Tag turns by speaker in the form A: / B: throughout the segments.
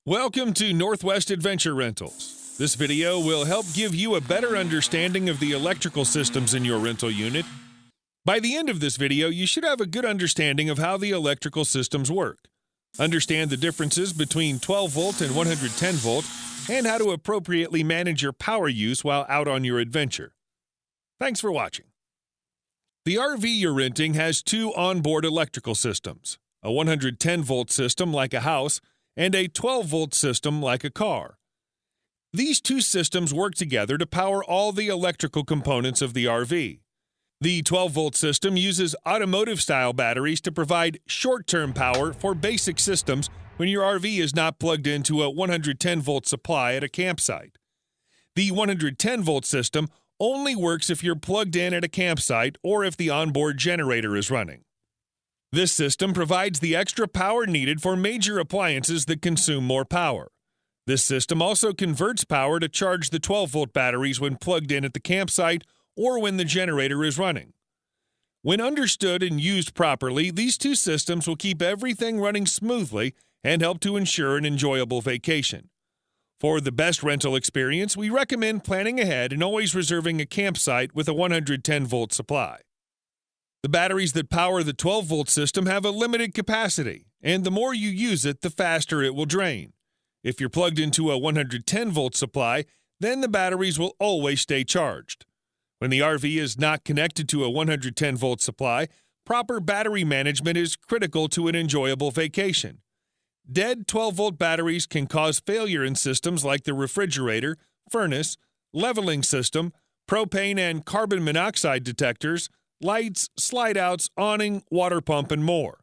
A: Welcome to Northwest Adventure Rentals. This video will help give you a better understanding of the electrical systems in your rental unit. By the end of this video, you should have a good understanding of how the electrical systems work, understand the differences between 12-volt and 110-volt, and how to appropriately manage your power use while out on your adventure. Thanks for watching. The RV you're renting has two onboard electrical systems, a 110-volt system like a house, and a 12-volt system like a car. These two systems work together to power all the electrical components of the RV. The 12-volt system uses automotive-style batteries to provide short-term power for basic systems when your RV is not plugged into a 110-volt supply at a campsite. The 110-volt system only works if you're plugged in at a campsite or if the onboard generator is running. This system provides the extra power needed for major appliances that consume more power. This system also converts power to charge the 12-volt batteries when plugged in at the campsite or when the generator is running. When understood and used properly, these two systems will keep everything running smoothly and help to ensure an enjoyable vacation. For the best rental experience, we recommend planning ahead and always reserving a campsite with a 110-volt supply. The batteries that power the 12-volt system have a limited capacity, and the more you use it, the faster it will drain. If you're plugged into a 110-volt supply, then the batteries will always stay charged. When the RV is not connected to a 110-volt supply, proper battery management is critical to an enjoyable vacation. Dead 12-volt batteries can cause failure in systems like the refrigerator, furnace, leveling system, propane and carbon monoxide detectors, lights, slide-outs, awning, water pump, and more.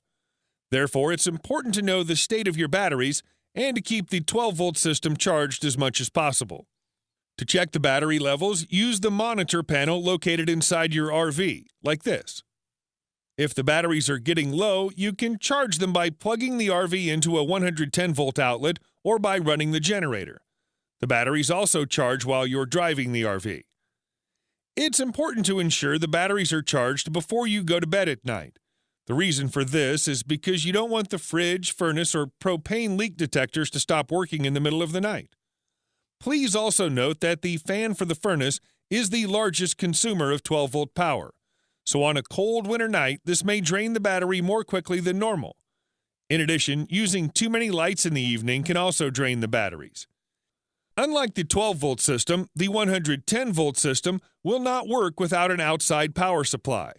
A: Therefore, it's important to know the state of your batteries and to keep the 12-volt system charged as much as possible. To check the battery levels, use the monitor panel located inside your RV, like this. If the batteries are getting low, you can charge them by plugging the RV into a 110-volt outlet or by running the generator. The batteries also charge while you're driving the RV. It's important to ensure the batteries are charged before you go to bed at night. The reason for this is because you don't want the fridge, furnace, or propane leak detectors to stop working in the middle of the night. Please also note that the fan for the furnace is the largest consumer of 12-volt power. So on a cold winter night, this may drain the battery more quickly than normal. In addition, using too many lights in the evening can also drain the batteries. Unlike the 12-volt system, the 110-volt system will not work without an outside power supply.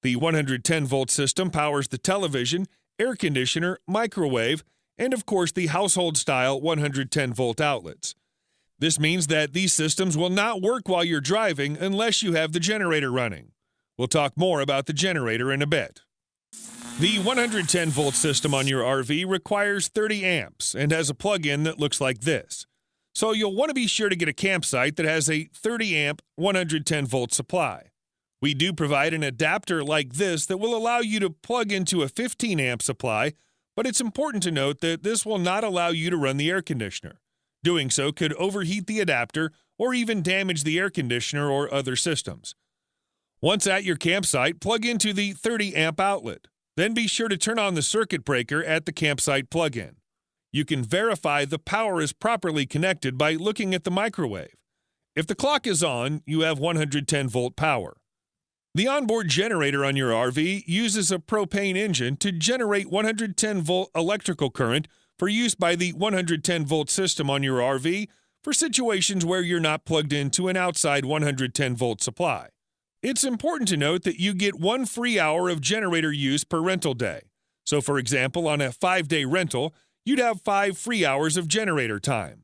A: The 110-volt system powers the television, air conditioner, microwave, and of course the household-style 110-volt outlets. This means that these systems will not work while you're driving unless you have the generator running. We'll talk more about the generator in a bit. The 110-volt system on your RV requires 30 amps and has a plug-in that looks like this. So you'll want to be sure to get a campsite that has a 30-amp, 110-volt supply. We do provide an adapter like this that will allow you to plug into a 15-amp supply, but it's important to note that this will not allow you to run the air conditioner. Doing so could overheat the adapter or even damage the air conditioner or other systems. Once at your campsite, plug into the 30-amp outlet. Then be sure to turn on the circuit breaker at the campsite plug-in. You can verify the power is properly connected by looking at the microwave. If the clock is on, you have 110-volt power. The onboard generator on your RV uses a propane engine to generate 110-volt electrical current for use by the 110-volt system on your RV for situations where you're not plugged into an outside 110-volt supply. It's important to note that you get 1 free hour of generator use per rental day. So, for example, on a 5-day rental, you'd have 5 free hours of generator time.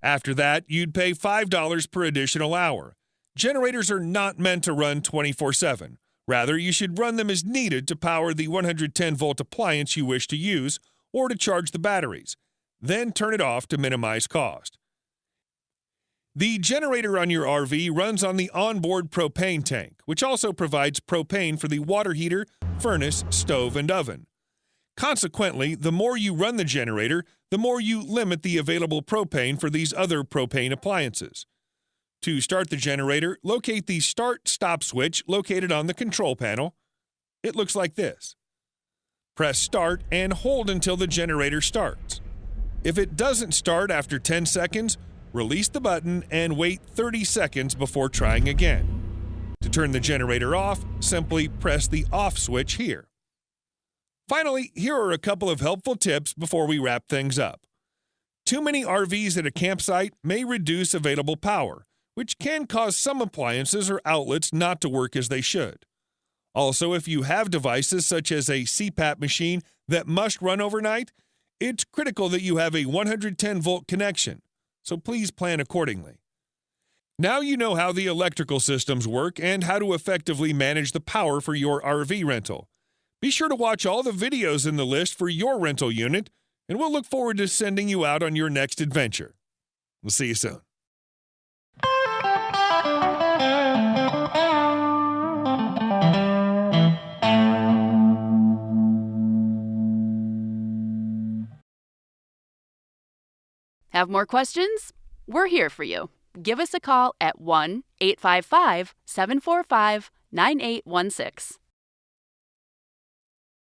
A: After that, you'd pay $5 per additional hour. Generators are not meant to run 24/7. Rather, you should run them as needed to power the 110-volt appliance you wish to use or to charge the batteries. Then turn it off to minimize cost. The generator on your RV runs on the onboard propane tank, which also provides propane for the water heater, furnace, stove, and oven. Consequently, the more you run the generator, the more you limit the available propane for these other propane appliances. To start the generator, locate the Start-Stop switch located on the control panel. It looks like this. Press Start and hold until the generator starts. If it doesn't start after 10 seconds, release the button and wait 30 seconds before trying again. To turn the generator off, simply press the off switch here. Finally, here are a couple of helpful tips before we wrap things up. Too many RVs at a campsite may reduce available power, which can cause some appliances or outlets not to work as they should. Also, if you have devices such as a CPAP machine that must run overnight, it's critical that you have a 110-volt connection, so please plan accordingly. Now you know how the electrical systems work and how to effectively manage the power for your RV rental. Be sure to watch all the videos in the list for your rental unit, and we'll look forward to sending you out on your next adventure. We'll see you soon.
B: Have more questions? We're here for you. Give us a call at 1-855-745-9816.